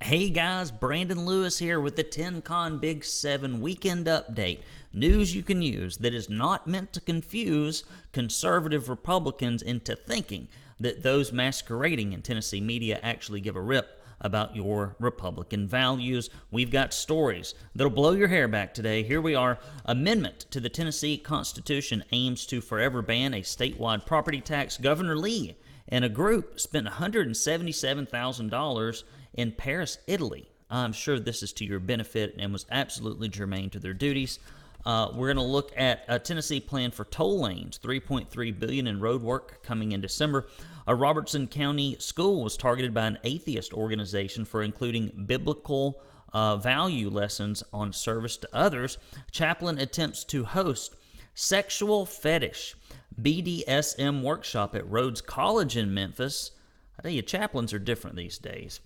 Hey guys, Brandon Lewis here with the 10Con Big 7 Weekend Update. News you can use that is not meant to confuse conservative Republicans into thinking that those masquerading in Tennessee media actually give a rip about your Republican values. We've got stories that'll blow your hair back today. Here we are. Amendment to the Tennessee Constitution aims to forever ban a statewide property tax. Governor Lee and a group spent $177,000 in Paris, Italy. I'm sure this is to your benefit and was absolutely germane to their duties. We're going to look at a Tennessee plan for toll lanes, $3.3 billion in road work coming in December. A Robertson County school was targeted by an atheist organization for including biblical value lessons on service to others. Chaplain attempts to host sexual fetish BDSM workshop at Rhodes College in Memphis. I tell you, chaplains are different these days.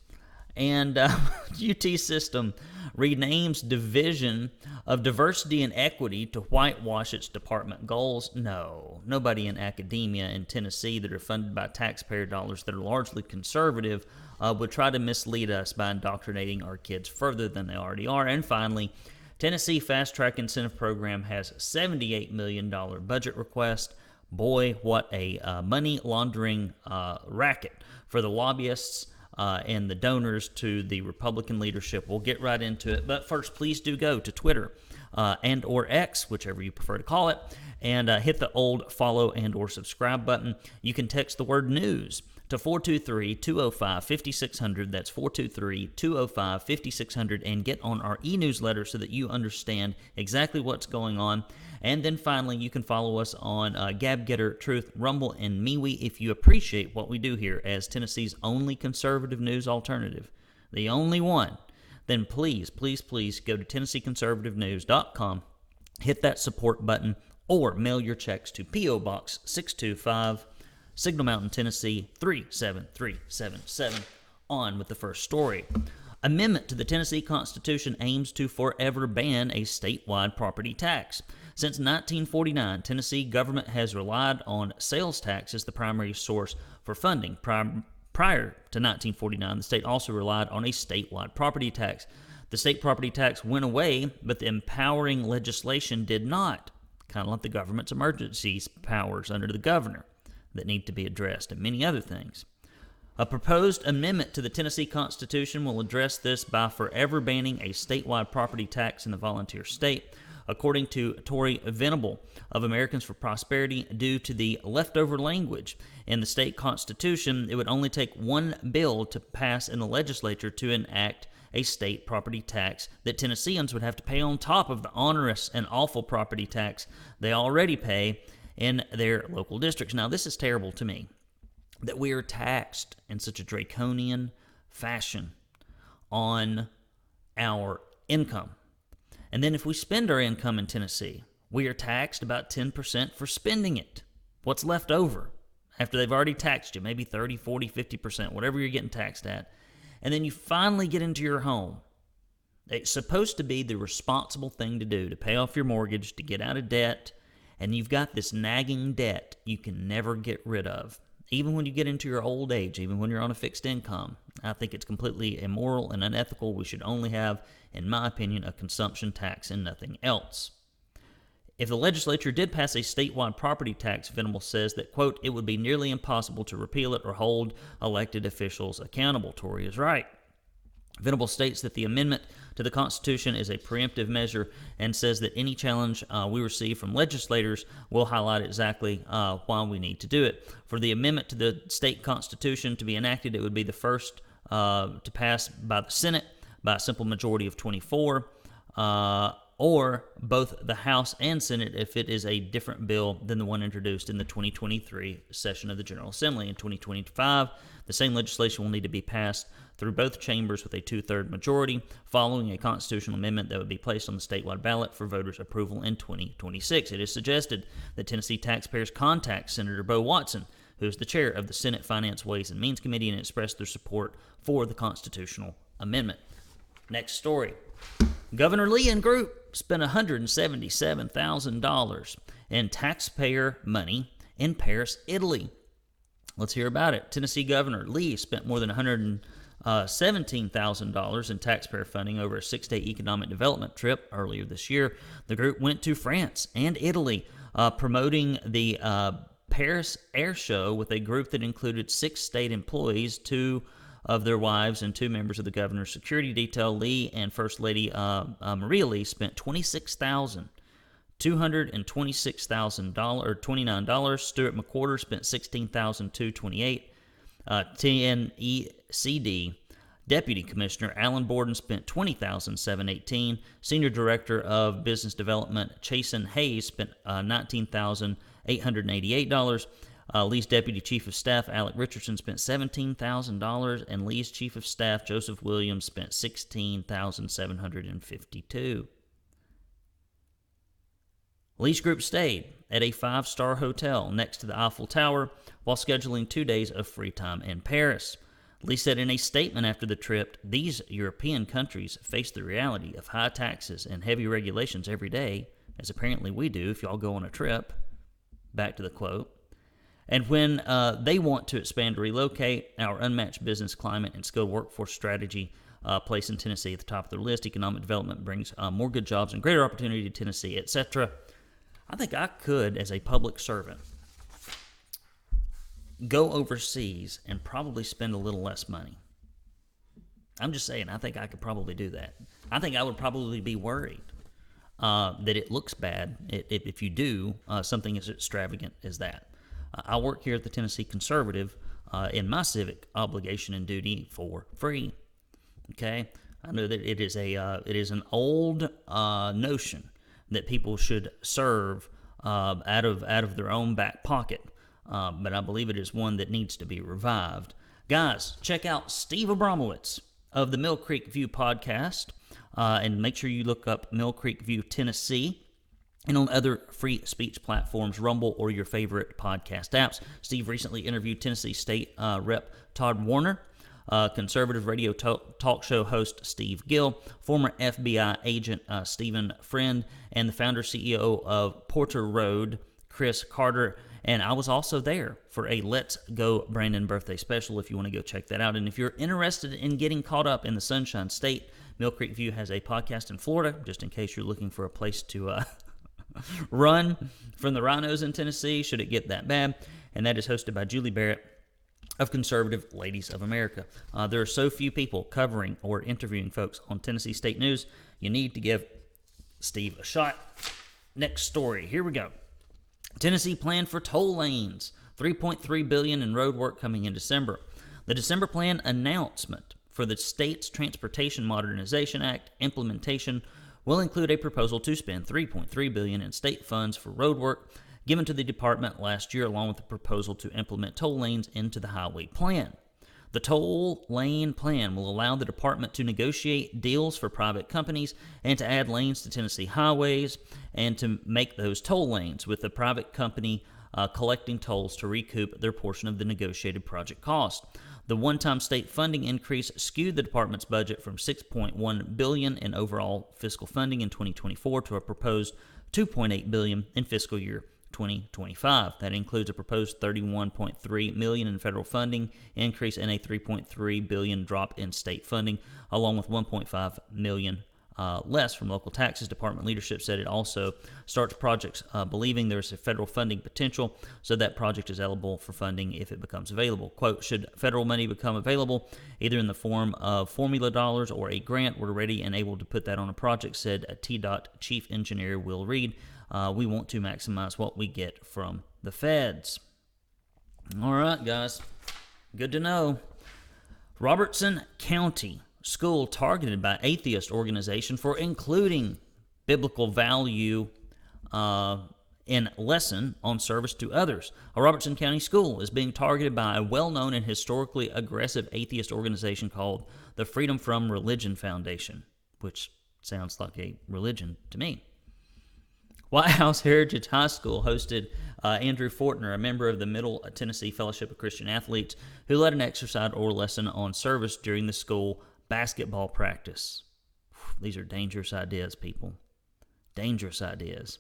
And UT system renames Division of Diversity and Equity to whitewash its department goals. No, nobody in academia in Tennessee that are funded by taxpayer dollars that are largely conservative would try to mislead us by indoctrinating our kids further than they already are. And finally, Tennessee Fast Track Incentive Program has $78 million budget request. Boy, what a money laundering racket for the lobbyists and the donors to the Republican leadership. We'll get right into it. But first, please do go to Twitter and or X, whichever you prefer to call it, and hit the old follow and or subscribe button. You can text the word news to 423-205-5600. That's 423-205-5600, and get on our e-newsletter so that you understand exactly what's going on. And then finally, you can follow us on Gab, Getter, Truth, Rumble, and MeWe if you appreciate what we do here as Tennessee's only conservative news alternative, the only one. Then please, please, please go to TennesseeConservativeNews.com, hit that support button, or mail your checks to P.O. Box 625, Signal Mountain, Tennessee 37377. On with the first story. Amendment to the Tennessee Constitution aims to forever ban a statewide property tax. Since 1949, Tennessee government has relied on sales tax as the primary source for funding. Prior to 1949, the state also relied on a statewide property tax. The state property tax went away, but the empowering legislation did not, kind of like the government's emergency powers under the governor that need to be addressed, and many other things. A proposed amendment to the Tennessee Constitution will address this by forever banning a statewide property tax in the volunteer state. According to Tori Venable of Americans for Prosperity, due to the leftover language in the state constitution, it would only take one bill to pass in the legislature to enact a state property tax that Tennesseans would have to pay on top of the onerous and awful property tax they already pay in their local districts. Now, this is terrible to me, that we are taxed in such a draconian fashion on our income. And then if we spend our income in Tennessee, we are taxed about 10% for spending it. What's left over after they've already taxed you, maybe 30, 40, 50%, whatever you're getting taxed at. And then you finally get into your home. It's supposed to be the responsible thing to do, to pay off your mortgage, to get out of debt. And you've got this nagging debt you can never get rid of. Even when you get into your old age, even when you're on a fixed income, I think it's completely immoral and unethical. We should only have, in my opinion, a consumption tax and nothing else. If the legislature did pass a statewide property tax, Venable says that, quote, it would be nearly impossible to repeal it or hold elected officials accountable. Tory is right. Venable states that the amendment to the Constitution is a preemptive measure and says that any challenge we receive from legislators will highlight exactly why we need to do it. For the amendment to the state Constitution to be enacted, it would be the first to pass by the Senate by a simple majority of 24, or both the House and Senate if it is a different bill than the one introduced in the 2023 session of the General Assembly. In 2025, the same legislation will need to be passed through both chambers with a two-third majority, following a constitutional amendment that would be placed on the statewide ballot for voters' approval in 2026. It is suggested that Tennessee taxpayers contact Senator Bo Watson, who is the chair of the Senate Finance, Ways, and Means Committee, and express their support for the constitutional amendment. Next story. Governor Lee and group spent $177,000 in taxpayer money in Paris, Italy. Let's hear about it. Tennessee Governor Lee spent more than $17,000 in taxpayer funding over a 6-day economic development trip earlier this year. The group went to France and Italy, promoting the Paris Air Show with a group that included 6 state employees, 2 of their wives, and 2 members of the governor's security detail. Lee and First Lady Maria Lee spent $26,226 or $29. Stuart McWhorter spent $16,228. TNECD Deputy Commissioner Alan Borden spent $20,718. Senior Director of Business Development Chasen Hayes spent $19,888. Lee's Deputy Chief of Staff Alec Richardson spent $17,000, and Lee's Chief of Staff Joseph Williams spent $16,752. Lee's group stayed at a 5-star hotel next to the Eiffel Tower while scheduling 2 days of free time in Paris. Lee said in a statement after the trip, "These European countries face the reality of high taxes and heavy regulations every day, as apparently we do if y'all go on a trip." Back to the quote. And when they want to expand or relocate, our unmatched business climate and skilled workforce strategy place in Tennessee at the top of their list. Economic development brings more good jobs and greater opportunity to Tennessee, etc. I think I could, as a public servant, go overseas and probably spend a little less money. I'm just saying, I think I could probably do that. I think I would probably be worried that it looks bad if you do something as extravagant as that. I work here at the Tennessee Conservative in my civic obligation and duty for free. Okay, I know that it is an old notion that people should serve out of their own back pocket, but I believe it is one that needs to be revived. Guys, check out Steve Abramowitz of the Mill Creek View podcast, and make sure you look up Mill Creek View Tennessee, and on other free speech platforms, Rumble, or your favorite podcast apps. Steve recently interviewed Tennessee State Rep. Todd Warner, conservative radio talk show host Steve Gill, former FBI agent Stephen Friend, and the founder CEO of Porter Road, Chris Carter. And I was also there for a Let's Go Brandon birthday special if you want to go check that out. And if you're interested in getting caught up in the Sunshine State, Mill Creek View has a podcast in Florida, just in case you're looking for a place to run from the rhinos in Tennessee, should it get that bad. And that is hosted by Julie Barrett of Conservative Ladies of America. There are so few people covering or interviewing folks on Tennessee State News. You need to give Steve a shot. Next story. Here we go. Tennessee plan for toll lanes. $3.3 billion in road work coming in December. The December plan announcement for the state's Transportation Modernization Act implementation will include a proposal to spend $3.3 billion in state funds for road work given to the department last year, along with a proposal to implement toll lanes into the highway plan. The toll lane plan will allow the department to negotiate deals for private companies and to add lanes to Tennessee highways and to make those toll lanes, with the private company collecting tolls to recoup their portion of the negotiated project cost. The one-time state funding increase skewed the department's budget from $6.1 billion in overall fiscal funding in 2024 to a proposed $2.8 billion in fiscal year 2025. That includes a proposed $31.3 million in federal funding increase and a $3.3 billion drop in state funding, along with $1.5 million less from local taxes. Department leadership said it also starts projects believing there's a federal funding potential, so that project is eligible for funding if it becomes available. Quote, should federal money become available, either in the form of formula dollars or a grant, we're ready and able to put that on a project, said TDOT Chief Engineer Will Reed. We want to maximize what we get from the feds. All right, guys. Good to know. Robertson County school targeted by Atheist organization for including biblical value in lesson on service to others. A Robertson County school is being targeted by a well-known and historically aggressive atheist organization called the Freedom From Religion Foundation, which sounds like a religion to me. White House Heritage High School hosted Andrew Fortner, a member of the Middle Tennessee Fellowship of Christian Athletes, who led an exercise or lesson on service during the school basketball practice. These are dangerous ideas, people. Dangerous ideas.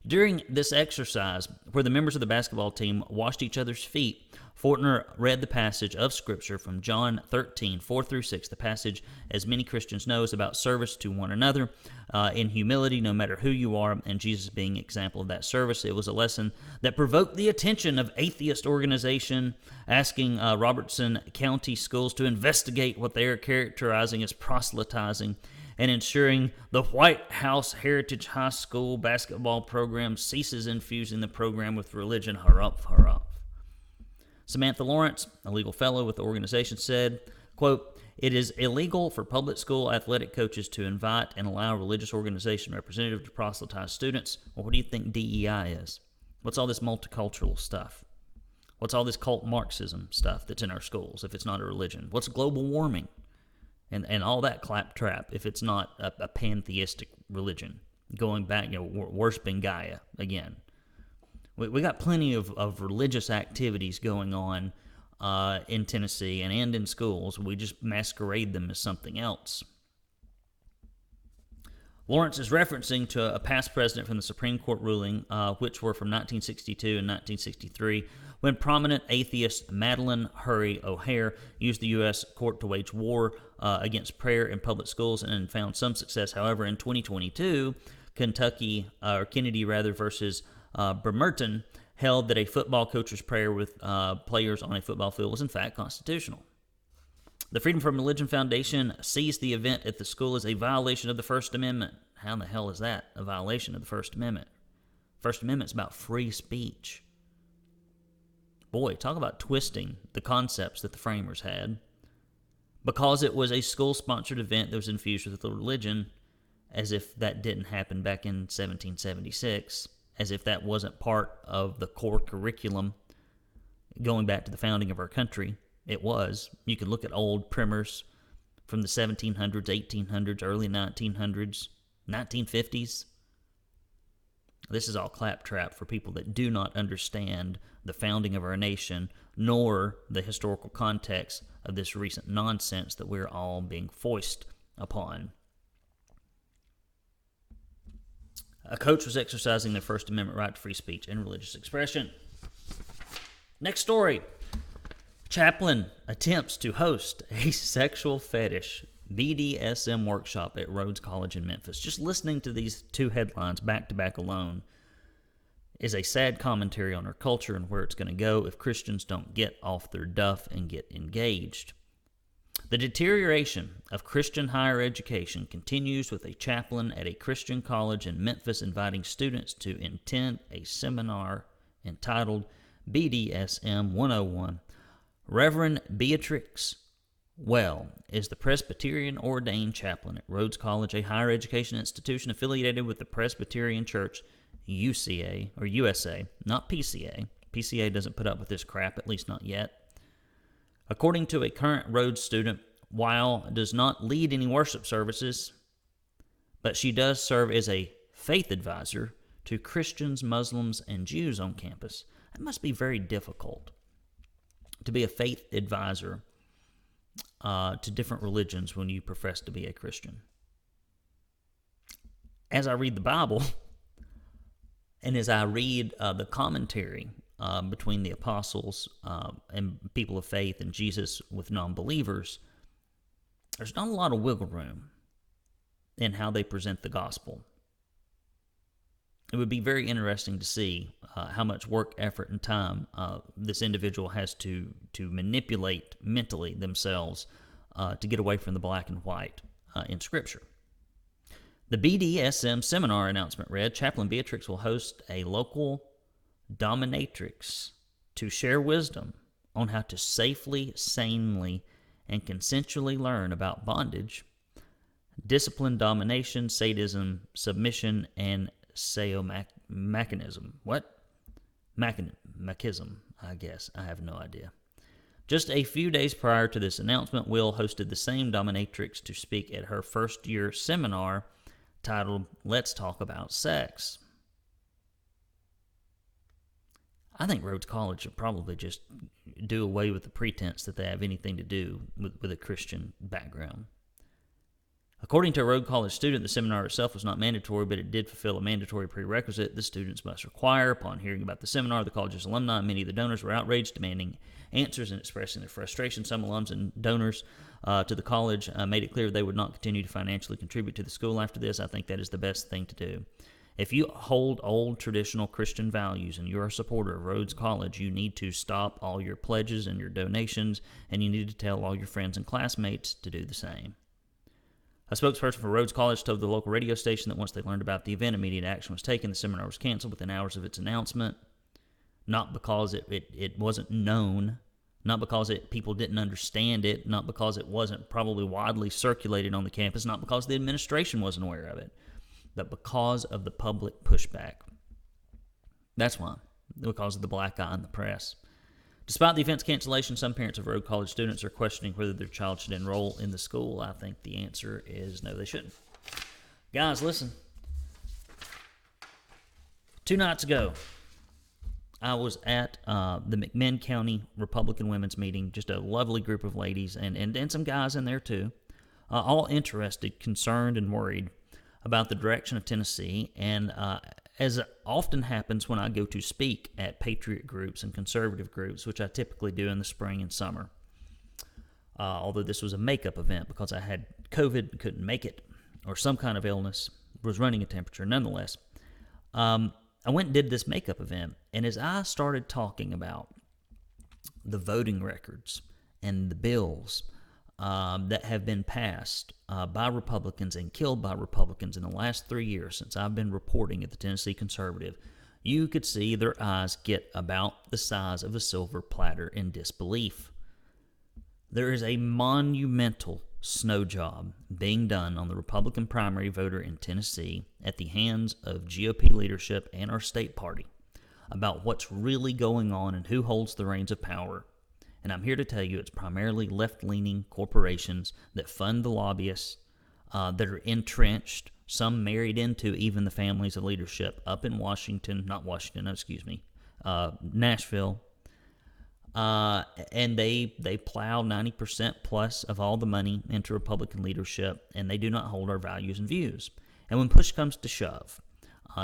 During this exercise, where the members of the basketball team washed each other's feet, Fortner read the passage of Scripture from John 13, 4 through 6, the passage, as many Christians know, is about service to one another in humility, no matter who you are, and Jesus being an example of that service. It was a lesson that provoked the attention of Atheist organization, asking Robertson County schools to investigate what they are characterizing as proselytizing and ensuring the White House Heritage High School basketball program ceases infusing the program with religion. Harumph, harumph. Samantha Lawrence, a legal fellow with the organization, said, quote, "It is illegal for public school athletic coaches to invite and allow a religious organization representative to proselytize students." Well, what do you think DEI is? What's all this multicultural stuff? What's all this cult Marxism stuff that's in our schools if it's not a religion? What's global warming? And all that claptrap if it's not a pantheistic religion. Going back, worshiping Gaia again. We got plenty of religious activities going on in Tennessee and in schools. We just masquerade them as something else. Lawrence is referencing to a past precedent from the Supreme Court ruling, which were from 1962 and 1963, when prominent atheist Madeline Hurry O'Hare used the U.S. court to wage war against prayer in public schools and found some success. However, in 2022, Kennedy versus Bremerton held that a football coach's prayer with players on a football field was in fact constitutional. The Freedom from Religion Foundation sees the event at the school as a violation of the First Amendment. How in the hell is that a violation of the First Amendment? First Amendment's about free speech. Boy, talk about twisting the concepts that the framers had. Because it was a school-sponsored event that was infused with the religion, as if that didn't happen back in 1776, as if that wasn't part of the core curriculum going back to the founding of our country. It was. You can look at old primers from the 1700s, 1800s, early 1900s, 1950s. This is all claptrap for people that do not understand the founding of our nation, nor the historical context of this recent nonsense that we're all being foisted upon. A coach was exercising their First Amendment right to free speech and religious expression. Next story. Chaplain attempts to host a sexual fetish BDSM workshop at Rhodes College in Memphis. Just listening to these two headlines back to back alone is a sad commentary on our culture and where it's going to go if Christians don't get off their duff and get engaged. The deterioration of Christian higher education continues with a chaplain at a Christian college in Memphis inviting students to attend a seminar entitled BDSM 101. Reverend Beatrix Well is the Presbyterian ordained chaplain at Rhodes College, a higher education institution affiliated with the Presbyterian Church, UCA, or USA, not PCA. PCA doesn't put up with this crap, at least not yet. According to a current Rhodes student, Weil does not lead any worship services, but she does serve as a faith advisor to Christians, Muslims, and Jews on campus. It must be very difficult to be a faith advisor to different religions when you profess to be a Christian. As I read the Bible, and as I read the commentary between the apostles and people of faith and Jesus with non-believers, there's not a lot of wiggle room in how they present the gospel. It would be very interesting to see how much work, effort, and time this individual has to manipulate mentally themselves to get away from the black and white in Scripture. The BDSM seminar announcement read, Chaplain Beatrix will host a local dominatrix to share wisdom on how to safely, sanely, and consensually learn about bondage, discipline, domination, sadism, submission, and sadomasochism. What? Machism, I guess. I have no idea. Just a few days prior to this announcement, Will hosted the same dominatrix to speak at her first-year seminar titled Let's Talk About Sex. I think Rhodes College should probably just do away with the pretense that they have anything to do with a Christian background. According to a Rhodes College student, the seminar itself was not mandatory, but it did fulfill a mandatory prerequisite the students must require. Upon hearing about the seminar, the college's alumni and many of the donors were outraged, demanding answers and expressing their frustration. Some alums and donors to the college made it clear they would not continue to financially contribute to the school after this. I think that is the best thing to do. If you hold old traditional Christian values and you're a supporter of Rhodes College, you need to stop all your pledges and your donations, and you need to tell all your friends and classmates to do the same. A spokesperson for Rhodes College told the local radio station that once they learned about the event, immediate action was taken. The seminar was canceled within hours of its announcement, not because it wasn't known, not because people didn't understand it, not because it wasn't probably widely circulated on the campus, not because the administration wasn't aware of it, but because of the public pushback. That's why, because of the black eye in the press. Despite the event's cancellation, some parents of Rhodes College students are questioning whether their child should enroll in the school. I think the answer is no, they shouldn't. Guys, listen. 2 nights ago, I was at the McMinn County Republican Women's Meeting, just a lovely group of ladies and some guys in there too, all interested, concerned, and worried about the direction of Tennessee. And as often happens when I go to speak at patriot groups and conservative groups, which I typically do in the spring and summer, although this was a makeup event because I had COVID, couldn't make it, or some kind of illness, was running a temperature. Nonetheless, I went and did this makeup event, and as I started talking about the voting records and the bills that have been passed by Republicans and killed by Republicans in the last 3 years since I've been reporting at the Tennessee Conservative, you could see their eyes get about the size of a silver platter in disbelief. There is a monumental snow job being done on the Republican primary voter in Tennessee at the hands of GOP leadership and our state party about what's really going on and who holds the reins of power. And I'm here to tell you it's primarily left-leaning corporations that fund the lobbyists that are entrenched, some married into even the families of leadership up in Nashville. And they plow 90% plus of all the money into Republican leadership, and they do not hold our values and views. And when push comes to shove,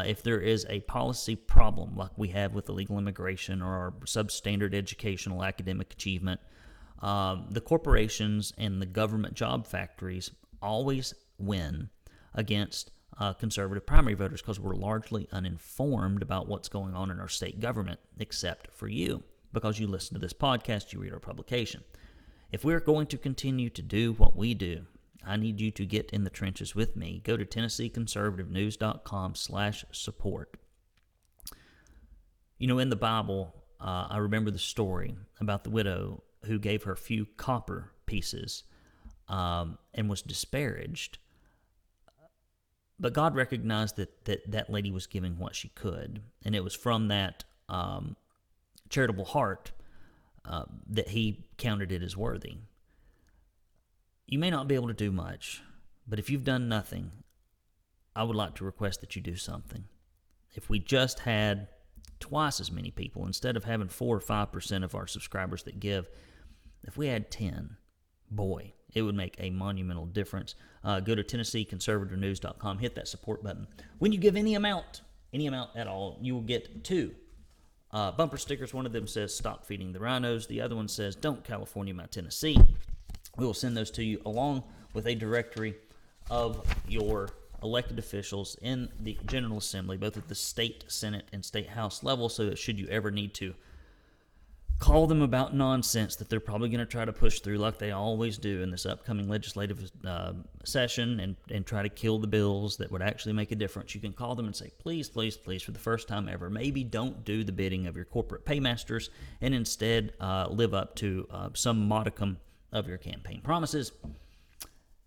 if there is a policy problem like we have with illegal immigration or our substandard educational academic achievement, the corporations and the government job factories always win against conservative primary voters because we're largely uninformed about what's going on in our state government, except for you, because you listen to this podcast, you read our publication. If we're going to continue to do what we do, I need you to get in the trenches with me. Go to TennesseeConservativeNews.com/support. You know, in the Bible, I remember the story about the widow who gave her few copper pieces and was disparaged. But God recognized that lady was giving what she could, and it was from that charitable heart that he counted it as worthy. You may not be able to do much, but if you've done nothing, I would like to request that you do something. If we just had twice as many people, instead of having 4 or 5% of our subscribers that give, if we had 10, boy, it would make a monumental difference. Go to TennesseeConservativeNews.com, hit that support button. When you give any amount at all, you will get 2 bumper stickers. One of them says, "Stop feeding the rhinos." The other one says, "Don't California my Tennessee." We will send those to you along with a directory of your elected officials in the General Assembly, both at the state Senate and state House level, so that should you ever need to call them about nonsense that they're probably going to try to push through like they always do in this upcoming legislative session and try to kill the bills that would actually make a difference, you can call them and say, please, please, please, for the first time ever, maybe don't do the bidding of your corporate paymasters and instead live up to some modicum of your campaign promises.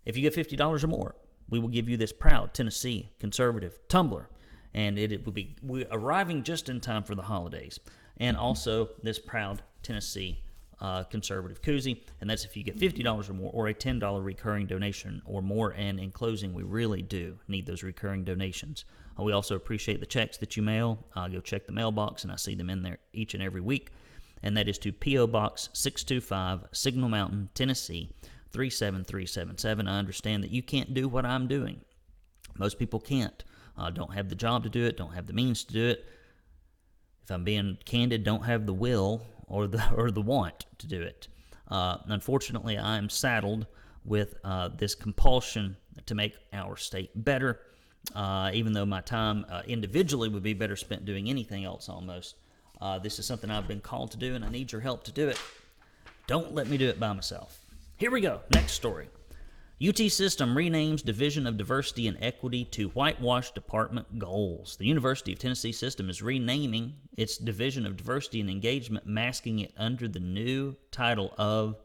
If you give $50 or more, we will give you this proud Tennessee conservative tumbler, and it will be arriving just in time for the holidays, and also this proud Tennessee conservative koozie, and that's if you get $50 or more or a $10 recurring donation or more. And in closing, we really do need those recurring donations. We also appreciate the checks that you mail. Go check the mailbox, and I see them in there each and every week. And that is to P.O. Box 625, Signal Mountain, Tennessee, 37377. I understand that you can't do what I'm doing. Most people can't. Don't have the job to do it, don't have the means to do it. If I'm being candid, don't have the will or the want to do it. Unfortunately, I am saddled with this compulsion to make our state better, even though my time individually would be better spent doing anything else almost. This is something I've been called to do, and I need your help to do it. Don't let me do it by myself. Here we go. Next story. UT system renames Division of Diversity and Equity to Whitewash Department Goals. The University of Tennessee system is renaming its Division of Diversity and Engagement, masking it under the new title of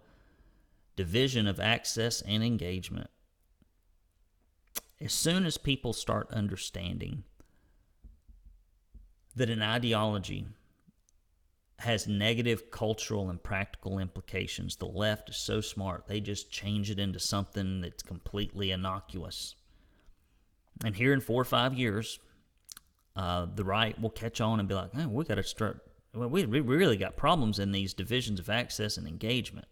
Division of Access and Engagement. As soon as people start understanding that an ideology has negative cultural and practical implications, the left is so smart, they just change it into something that's completely innocuous. And here in 4 or 5 years, the right will catch on and be like, we got to start, we really got problems in these divisions of access and engagement.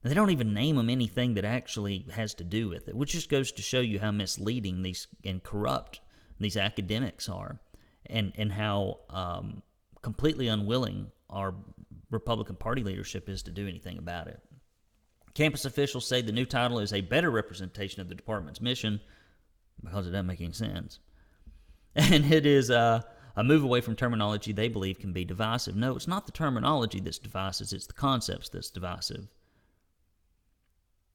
And they don't even name them anything that actually has to do with it, which just goes to show you how misleading these and corrupt these academics are, and how completely unwilling our Republican Party leadership is to do anything about it. Campus officials say the new title is a better representation of the department's mission, because it doesn't make any sense. And it is a move away from terminology they believe can be divisive. No, it's not the terminology that's divisive, it's the concepts that's divisive.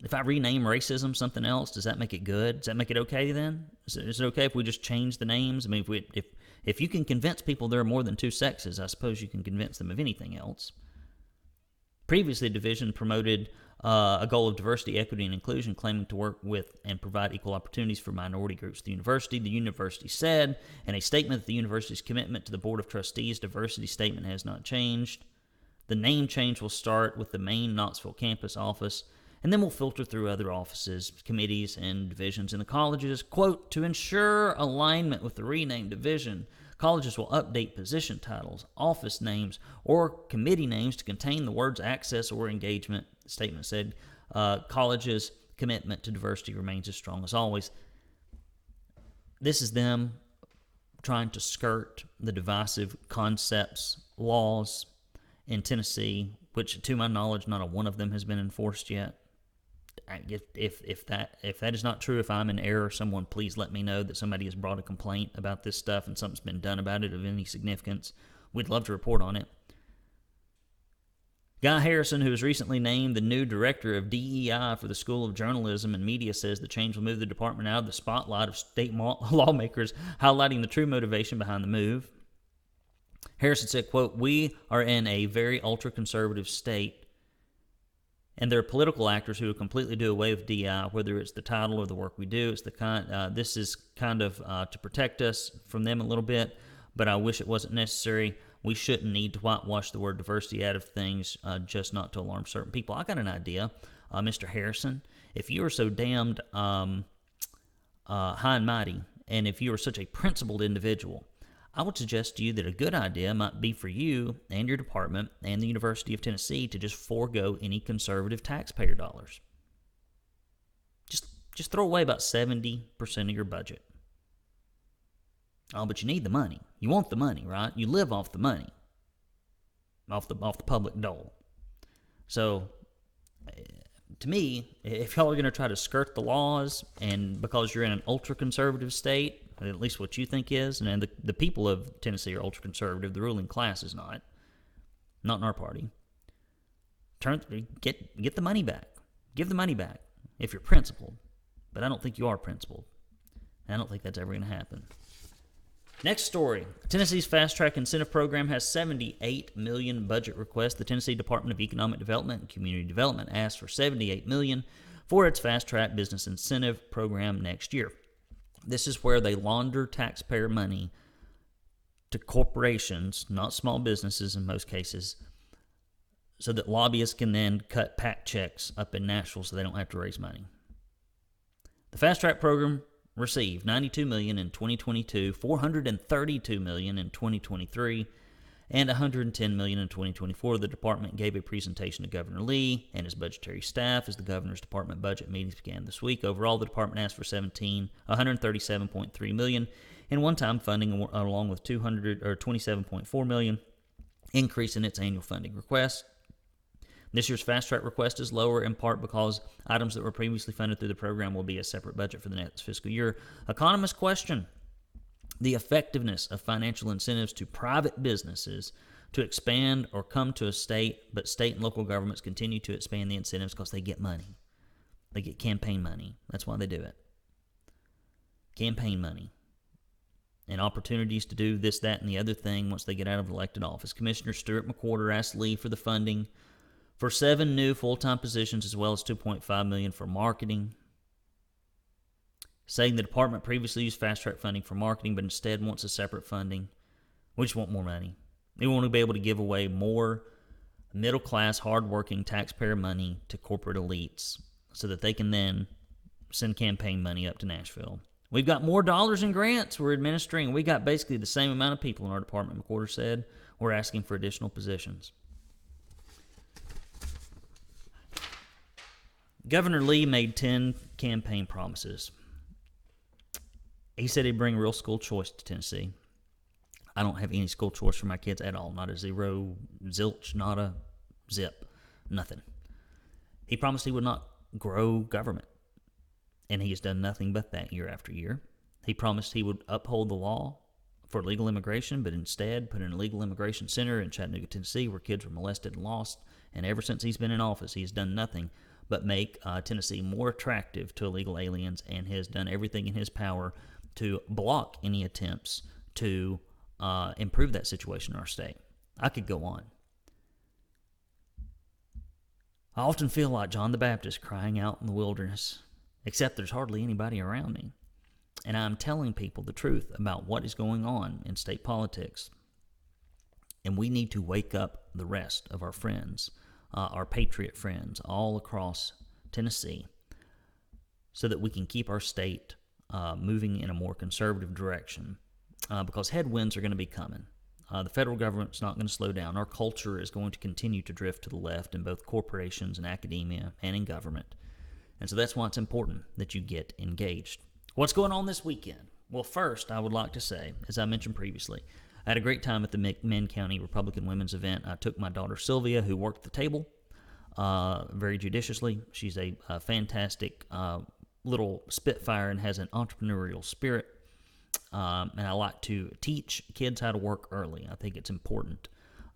If I rename racism something else, does that make it good? Does that make it okay then? Is it okay if we just change the names? I mean, if you can convince people there are more than two sexes, I suppose you can convince them of anything else. Previously, the division promoted a goal of diversity, equity, and inclusion, claiming to work with and provide equal opportunities for minority groups at the university. The university said in a statement that the university's commitment to the Board of Trustees diversity statement has not changed. The name change will start with the main Knoxville campus office, and then we'll filter through other offices, committees, and divisions in the colleges. Quote, to ensure alignment with the renamed division, colleges will update position titles, office names, or committee names to contain the words access or engagement. The statement said colleges' commitment to diversity remains as strong as always. This is them trying to skirt the divisive concepts, laws in Tennessee, which to my knowledge, not a one of them has been enforced yet. If that is not true, if I'm in error, someone please let me know that somebody has brought a complaint about this stuff and something's been done about it of any significance. We'd love to report on it. Guy Harrison, who was recently named the new director of DEI for the School of Journalism and Media, says the change will move the department out of the spotlight of state lawmakers, highlighting the true motivation behind the move. Harrison said, quote, we are in a very ultra-conservative state, and there are political actors who will completely do away with DEI, whether it's the title or the work we do. It's the this is kind of to protect us from them a little bit, but I wish it wasn't necessary. We shouldn't need to whitewash the word diversity out of things just not to alarm certain people. I got an idea, Mr. Harrison. If you are so damned high and mighty, and if you are such a principled individual, I would suggest to you that a good idea might be for you and your department and the University of Tennessee to just forego any conservative taxpayer dollars. Just throw away about 70% of your budget. Oh, but you need the money. You want the money, right? You live off the money, off the public dole. So, to me, if y'all are going to try to skirt the laws, and because you're in an ultra-conservative state, at least what you think is, and the people of Tennessee are ultra-conservative, the ruling class is not in our party, get the money back. Give the money back if you're principled. But I don't think you are principled. I don't think that's ever going to happen. Next story. Tennessee's Fast Track Incentive Program has $78 million budget request. The Tennessee Department of Economic Development and Community Development asked for $78 million for its Fast Track Business Incentive Program next year. This is where they launder taxpayer money to corporations, not small businesses in most cases, so that lobbyists can then cut PAC checks up in Nashville so they don't have to raise money. The Fast Track program received $92 million in 2022, $432 million in 2023, and $110 million in 2024. The department gave a presentation to Governor Lee and his budgetary staff as the governor's department budget meetings began this week. Overall, the department asked for $137.3 million in one-time funding, along with $27.4 million increase in its annual funding request. This year's fast-track request is lower, in part because items that were previously funded through the program will be a separate budget for the next fiscal year. Economists question the effectiveness of financial incentives to private businesses to expand or come to a state, but state and local governments continue to expand the incentives because they get money. They get campaign money. That's why they do it. Campaign money. And opportunities to do this, that, and the other thing once they get out of elected office. Commissioner Stuart McWhorter asked Lee for the funding for 7 new full-time positions, as well as $2.5 million for marketing, saying the department previously used fast-track funding for marketing, but instead wants a separate funding. We just want more money. We want to be able to give away more middle-class, hard-working taxpayer money to corporate elites so that they can then send campaign money up to Nashville. We've got more dollars in grants we're administering. We got basically the same amount of people in our department, McWhorter said. We're asking for additional positions. Governor Lee made 10 campaign promises. He said he'd bring real school choice to Tennessee. I don't have any school choice for my kids at all. Not a zero, zilch, not a zip, nothing. He promised he would not grow government, and he has done nothing but that year after year. He promised he would uphold the law for legal immigration, but instead put in a legal immigration center in Chattanooga, Tennessee, where kids were molested and lost. And ever since he's been in office, he has done nothing but make Tennessee more attractive to illegal aliens, and has done everything in his power to block any attempts to improve that situation in our state. I could go on. I often feel like John the Baptist crying out in the wilderness, except there's hardly anybody around me. And I'm telling people the truth about what is going on in state politics. And we need to wake up the rest of our friends, our patriot friends all across Tennessee, so that we can keep our state moving in a more conservative direction, because headwinds are going to be coming. The federal government's not going to slow down. Our culture is going to continue to drift to the left in both corporations and academia and in government. And so that's why it's important that you get engaged. What's going on this weekend? Well, first, I would like to say, as I mentioned previously, I had a great time at the McMinn County Republican Women's Event. I took my daughter Sylvia, who worked the table very judiciously. She's a fantastic little spitfire and has an entrepreneurial spirit. And I like to teach kids how to work early. I think it's important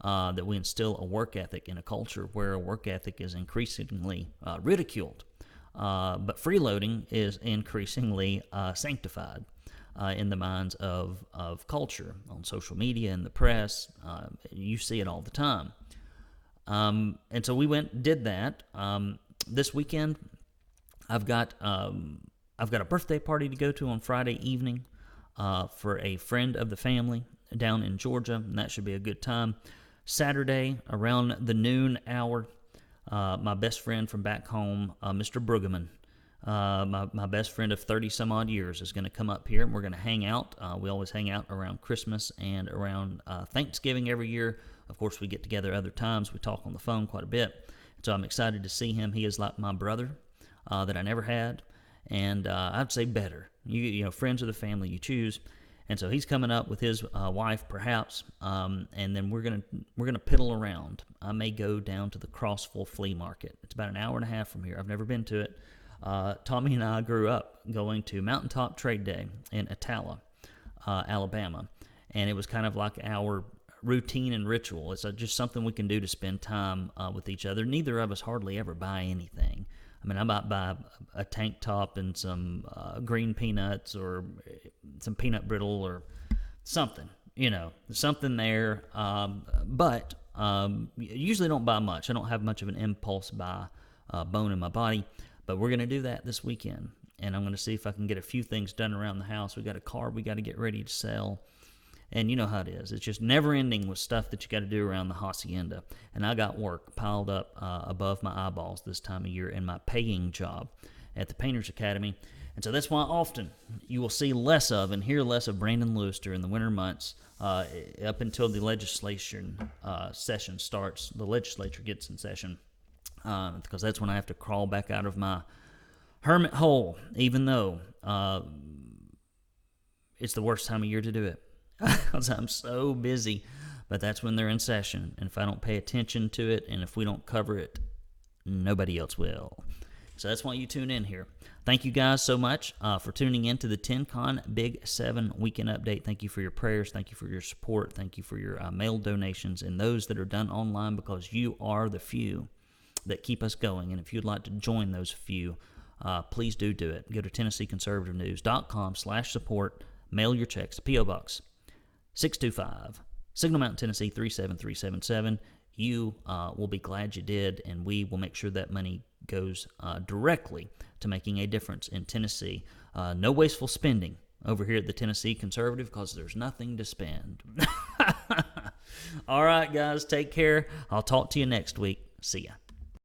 that we instill a work ethic in a culture where a work ethic is increasingly ridiculed, but freeloading is increasingly sanctified in the minds of culture, on social media and the press. You see it all the time. And so we went and did that. This weekend, I've got a birthday party to go to on Friday evening for a friend of the family down in Georgia, and that should be a good time. Saturday, around the noon hour, my best friend from back home, Mr. Brueggemann, my best friend of 30-some-odd years, is going to come up here, and we're going to hang out. We always hang out around Christmas and around Thanksgiving every year. Of course, we get together other times. We talk on the phone quite a bit. So I'm excited to see him. He is like my brother that I never had, and I'd say better. You know, friends of the family you choose. And so he's coming up with his wife, perhaps, and then we're gonna piddle around. I may go down to the Crossville Flea Market. It's about an hour and a half from here. I've never been to it. Tommy and I grew up going to Mountaintop Trade Day in Attalla, Alabama, and it was kind of like our routine and ritual. It's just something we can do to spend time with each other. Neither of us hardly ever buy anything. I mean, I might buy a tank top and some green peanuts or some peanut brittle or something, something there. But usually don't buy much. I don't have much of an impulse buy bone in my body. But we're going to do that this weekend. And I'm going to see if I can get a few things done around the house. We got a car we got to get ready to sell. And you know how it is. It's just never ending with stuff that you got to do around the hacienda. And I got work piled up above my eyeballs this time of year in my paying job at the Painters Academy. And so that's why often you will see less of and hear less of Brandon Lewis during the winter months up until the legislation session starts. The legislature gets in session because that's when I have to crawl back out of my hermit hole, even though it's the worst time of year to do it because I'm so busy. But that's when they're in session, and if I don't pay attention to it and if we don't cover it, nobody else will. So that's why you tune in here. Thank you guys so much for tuning in to the TNCon Big 7 Weekend Update. Thank you for your prayers. Thank you for your support. Thank you for your mail donations and those that are done online, because you are the few that keep us going. And if you'd like to join those few, please do it. Go to TennesseeConservativeNews.com/support. Mail your checks to P.O. Box 625, Signal Mountain, Tennessee 37377. You will be glad you did, and we will make sure that money goes directly to making a difference in Tennessee. No wasteful spending over here at the Tennessee Conservative, because there's nothing to spend. All right, guys, take care. I'll talk to you next week. See ya.